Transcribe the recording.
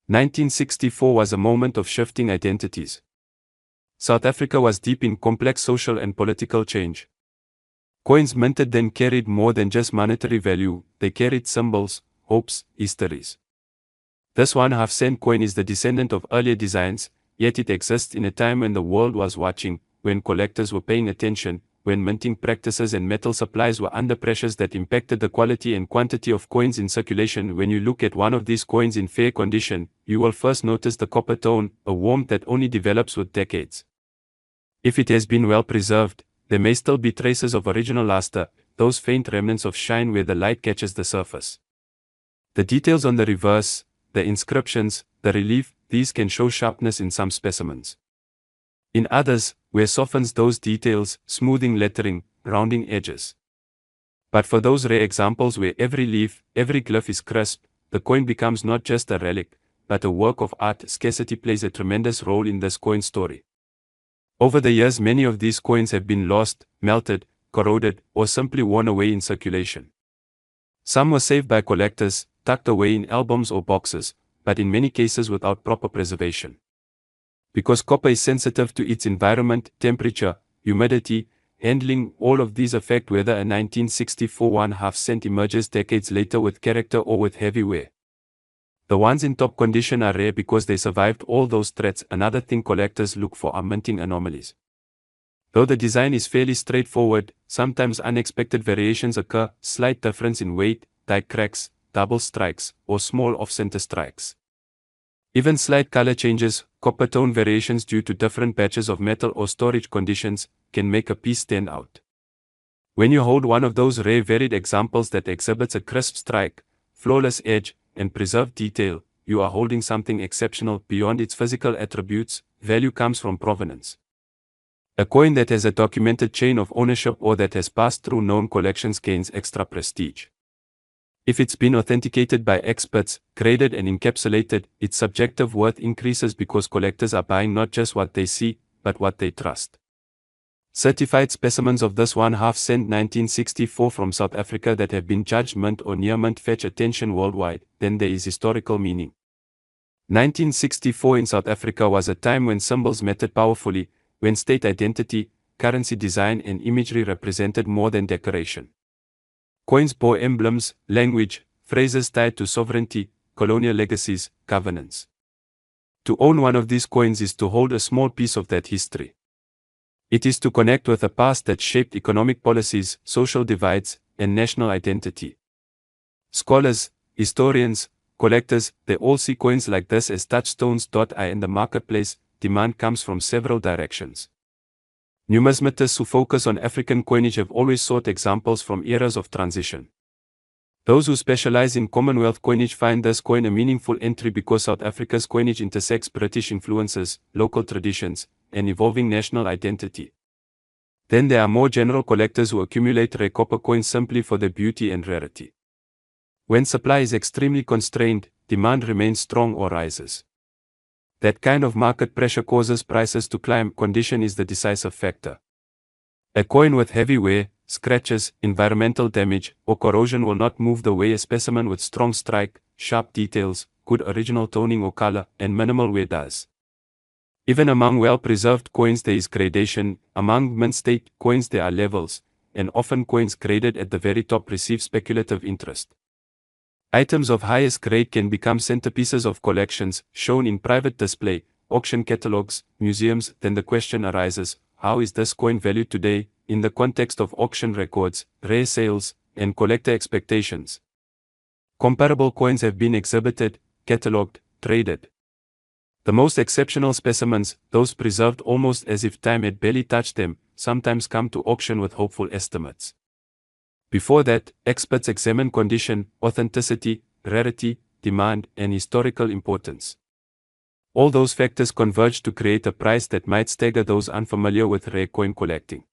1964 was a moment of shifting identities. South Africa was deep in complex social and political change. Coins minted then carried more than just monetary value, they carried symbols, hopes, histories. This 1/2 cent coin is the descendant of earlier designs, yet it exists in a time when the world was watching, when collectors were paying attention, when minting practices and metal supplies were under pressures that impacted the quality and quantity of coins in circulation. When you look at one of these coins in fair condition, you will first notice the copper tone, a warmth that only develops with decades. If it has been well preserved, there may still be traces of original luster, those faint remnants of shine where the light catches the surface. The details on the reverse, the inscriptions, the relief, these can show sharpness in some specimens. In others, wear softens those details, smoothing lettering, rounding edges. But for those rare examples where every leaf, every glyph is crisp, the coin becomes not just a relic, but a work of art. Scarcity plays a tremendous role in this coin story. Over the years, many of these coins have been lost, melted, corroded, or simply worn away in circulation. Some were saved by collectors, tucked away in albums or boxes, but in many cases without proper preservation. Because copper is sensitive to its environment, temperature, humidity, handling, all of these affect whether a 1964 1/2 cent emerges decades later with character or with heavy wear. The ones in top condition are rare because they survived all those threats. Another thing collectors look for are minting anomalies. Though the design is fairly straightforward, sometimes unexpected variations occur, slight difference in weight, die cracks, double strikes, or small off-center strikes. Even slight color changes, copper tone variations due to different batches of metal or storage conditions, can make a piece stand out. When you hold one of those rare varied examples that exhibits a crisp strike, flawless edge, and preserved detail, you are holding something exceptional. Beyond its physical attributes, value comes from provenance. A coin that has a documented chain of ownership or that has passed through known collections gains extra prestige. If it's been authenticated by experts, graded and encapsulated, its subjective worth increases because collectors are buying not just what they see, but what they trust. Certified specimens of this 1/2 cent 1964 from South Africa that have been judged mint or near mint fetch attention worldwide. Then there is historical meaning. 1964 in South Africa was a time when symbols mattered powerfully, when state identity, currency design and imagery represented more than decoration. Coins bore emblems, language, phrases tied to sovereignty, colonial legacies, governance. To own one of these coins is to hold a small piece of that history. It is to connect with a past that shaped economic policies, social divides, and national identity. Scholars, historians, collectors, they all see coins like this as touchstones. In the marketplace, demand comes from several directions. Numismatists who focus on African coinage have always sought examples from eras of transition. Those who specialize in Commonwealth coinage find this coin a meaningful entry because South Africa's coinage intersects British influences, local traditions, and evolving national identity. Then there are more general collectors who accumulate rare copper coins simply for their beauty and rarity. When supply is extremely constrained, demand remains strong or rises. That kind of market pressure causes prices to climb. Condition is the decisive factor. A coin with heavy wear, scratches, environmental damage, or corrosion will not move the way a specimen with strong strike, sharp details, good original toning or color, and minimal wear does. Even among well-preserved coins there is gradation. Among mint-state coins there are levels, and often coins graded at the very top receive speculative interest. Items of highest grade can become centerpieces of collections, shown in private display, auction catalogs, museums. Then the question arises, how is this coin valued today, in the context of auction records, rare sales, and collector expectations? Comparable coins have been exhibited, catalogued, traded. The most exceptional specimens, those preserved almost as if time had barely touched them, sometimes come to auction with hopeful estimates. Before that, experts examine condition, authenticity, rarity, demand, and historical importance. All those factors converge to create a price that might stagger those unfamiliar with rare coin collecting.